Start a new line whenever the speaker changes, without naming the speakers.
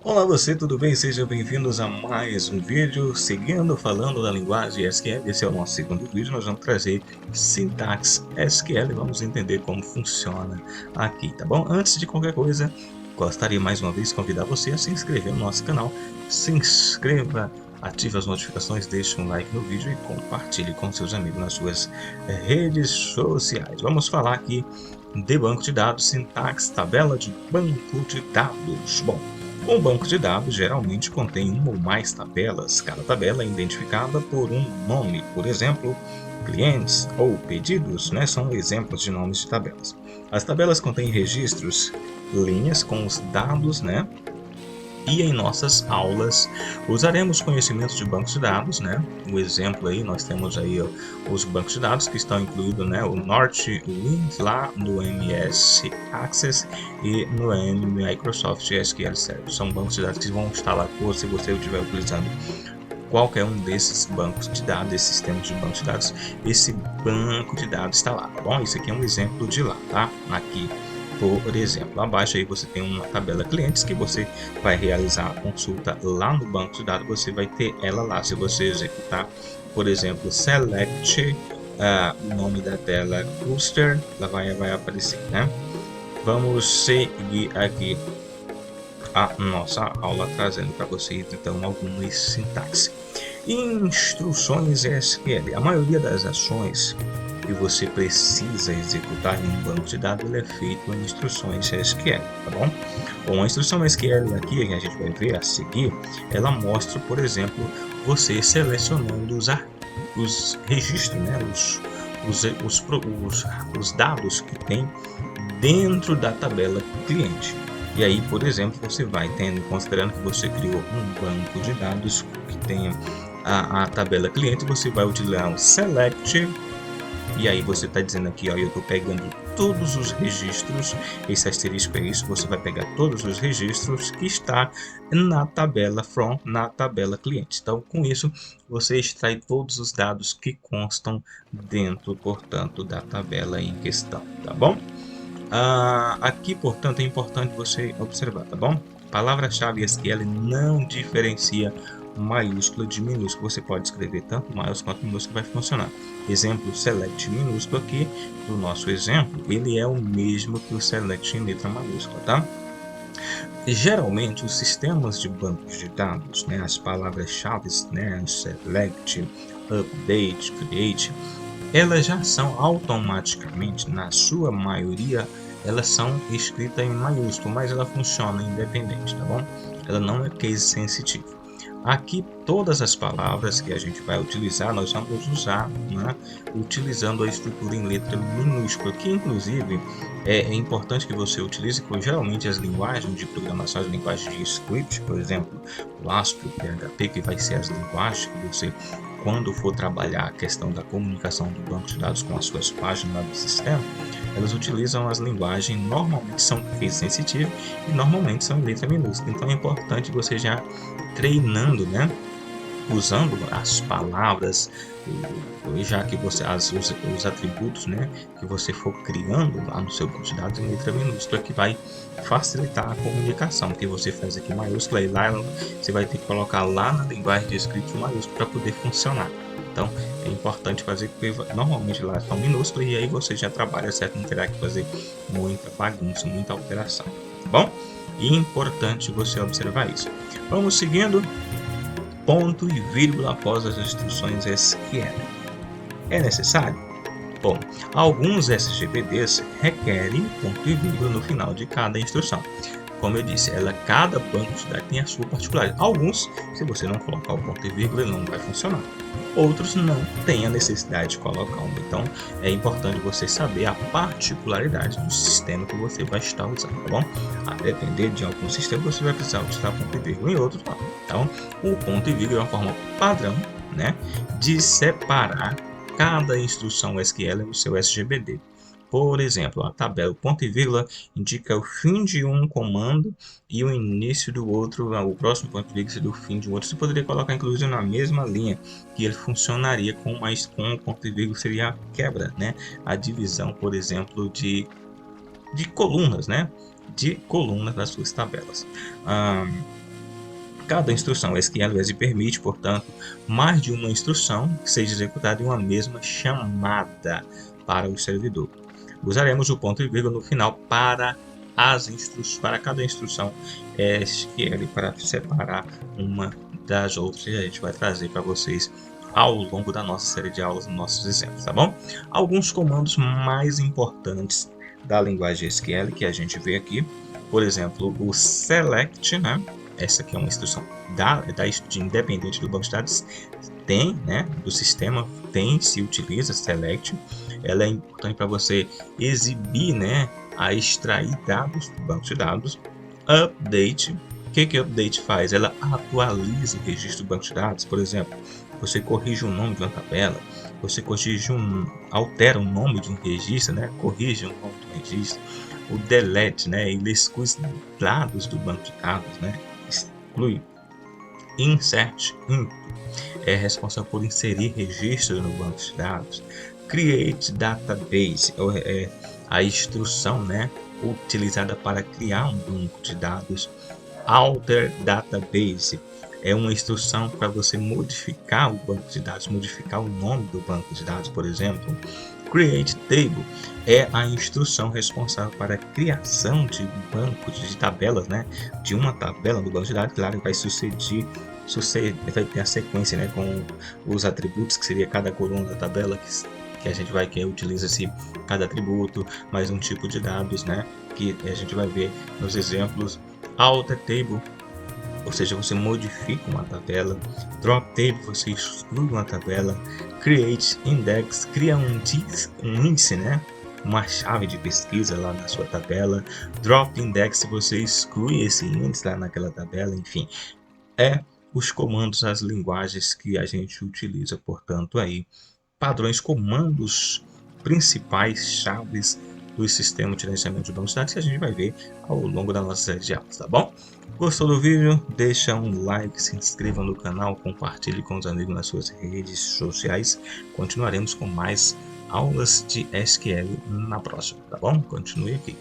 Olá você, tudo bem? Sejam bem-vindos a mais um vídeo, seguindo falando da linguagem SQL. Esse é o nosso segundo vídeo, nós vamos trazer sintaxe SQL e vamos entender como funciona aqui, tá bom? Antes de qualquer coisa, gostaria mais uma vez de convidar você a se inscrever no nosso canal. Se inscreva, ative as notificações, deixe um like no vídeo e compartilhe com seus amigos nas suas redes sociais. Vamos falar aqui de banco de dados, sintaxe, tabela de banco de dados. Bom, um banco de dados geralmente contém uma ou mais tabelas. Cada tabela é identificada por um nome, por exemplo, clientes ou pedidos, né? São exemplos de nomes de tabelas. As tabelas contêm registros, linhas com os dados, né? E em nossas aulas usaremos conhecimentos de bancos de dados, né? O exemplo aí, nós temos aí ó, os bancos de dados que estão incluídos, né? O Northwind lá no MS Access e no Microsoft SQL Server. São bancos de dados que vão estar lá se você estiver utilizando qualquer um desses bancos de dados, desses sistemas de bancos de dados, esse banco de dados está lá, tá bom? Isso aqui é um exemplo de lá, tá? Aqui, por exemplo, abaixo aí você tem uma tabela clientes que você vai realizar a consulta lá no banco de dados, você vai ter ela lá. Se você executar, por exemplo, select o nome da tela cluster, ela vai aparecer, né? Vamos seguir aqui a nossa aula trazendo para vocês então algumas sintaxe. Instruções SQL. A maioria das ações que você precisa executar em um banco de dados é feito em instruções SQL, tá bom? Bom, a instrução SQL aqui que a gente vai ver a seguir, ela mostra, por exemplo, você selecionando os registros, né? Os dados que tem dentro da tabela cliente. E aí, por exemplo, você vai tendo, considerando que você criou um banco de dados que tenha a tabela cliente, você vai utilizar o select. E aí você está dizendo aqui, ó, eu estou pegando todos os registros, esse asterisco é isso, você vai pegar todos os registros que está na tabela from, na tabela cliente. Então, com isso, você extrai todos os dados que constam dentro, portanto, da tabela em questão, tá bom? Aqui, portanto, é importante você observar, tá bom? Palavra-chave SQL não diferencia maiúscula de minúscula. Você pode escrever tanto maiúscula quanto minúscula, vai funcionar. Exemplo, select minúsculo aqui, do nosso exemplo, ele é o mesmo que o select em letra maiúscula, tá? E, geralmente, os sistemas de bancos de dados, né, as palavras-chave, né, select, update, create, elas já são automaticamente, na sua maioria, elas são escritas em maiúsculo, mas ela funciona independente, tá bom? Ela não é case sensitive. Aqui, todas as palavras que a gente vai utilizar, nós vamos usar, né, utilizando a estrutura em letra minúscula, que inclusive é importante que você utilize, porque geralmente as linguagens de programação, as linguagens de script, por exemplo, o ASP, o PHP, que vai ser as linguagens que você, quando for trabalhar a questão da comunicação do banco de dados com as suas páginas do sistema, elas utilizam as linguagens, normalmente são case sensitive e normalmente são em letra minúscula. Então é importante você já treinando, né? Usando as palavras, já que você os atributos, né, que você for criando lá no seu banco de dados em letra minúscula, que vai facilitar a comunicação, que você faz aqui maiúscula e lá você vai ter que colocar lá na linguagem de escrito maiúsculo para poder funcionar. Então é importante fazer, porque normalmente lá são minúsculas e aí você já trabalha certo, não terá que fazer muita bagunça, muita alteração, tá bom? E é importante você observar isso. Vamos seguindo. Ponto e vírgula após as instruções SQL. É necessário? Bom, alguns SGBDs requerem ponto e vírgula no final de cada instrução. Como eu disse, cada banco de dados tem a sua particularidade. Alguns, se você não colocar o ponto e vírgula, ele não vai funcionar. Outros não têm a necessidade de colocar um. Então, é importante você saber a particularidade do sistema que você vai estar usando, tá bom? A depender de algum sistema, você vai precisar utilizar ponto e vírgula, em outros não. Então, o ponto e vírgula é uma forma padrão, né, de separar cada instrução SQL no seu SGBD. Por exemplo, a tabela ponto e vírgula indica o fim de um comando e o início do outro, o próximo ponto e vírgula seria o fim de outro. Você poderia colocar inclusive na mesma linha, que ele funcionaria com o ponto e vírgula seria a quebra, né? A divisão, por exemplo, de colunas, né? De colunas das suas tabelas. Cada instrução SQL permite, portanto, mais de uma instrução que seja executada em uma mesma chamada para o servidor. Usaremos o ponto e vírgula no final para para cada instrução SQL para separar uma das outras, e a gente vai trazer para vocês ao longo da nossa série de aulas, nossos exemplos, tá bom? Alguns comandos mais importantes da linguagem SQL que a gente vê aqui, por exemplo, o select, né? Essa aqui é uma instrução independente do banco de dados, tem, né? Do sistema se utiliza select. Ela é importante para você exibir, né? A extrair dados do banco de dados. Update. O que o update faz? Ela atualiza o registro do banco de dados. Por exemplo, você corrige o nome de uma tabela, você altera o nome de um registro, né? Corrige o nome de um registro. O delete, né? Ele exclui dados do banco de dados, né? Exclui. Insert, é responsável por inserir registros no banco de dados. Create database é a instrução, né, utilizada para criar um banco de dados. Alter database é uma instrução para você modificar o banco de dados, modificar o nome do banco de dados, por exemplo. Create table é a instrução responsável para a criação de bancos de tabelas, né, de uma tabela do banco de dados. Claro, vai vai ter a sequência, né, com os atributos, que seria cada coluna da tabela que a gente utiliza-se cada atributo, mais um tipo de dados, né, que a gente vai ver nos exemplos. Alter table, ou seja, você modifica uma tabela. Drop table, você exclui uma tabela. Create index, cria um índice, né, uma chave de pesquisa lá na sua tabela. Drop index, você exclui esse índice lá naquela tabela. Enfim, os comandos, as linguagens que a gente utiliza, portanto, aí, padrões, comandos principais, chaves do sistema de gerenciamento de bancos de dados que a gente vai ver ao longo da nossa série de aulas, tá bom? Gostou do vídeo? Deixa um like, se inscreva no canal, compartilhe com os amigos nas suas redes sociais. Continuaremos com mais aulas de SQL na próxima, tá bom? Continue aqui.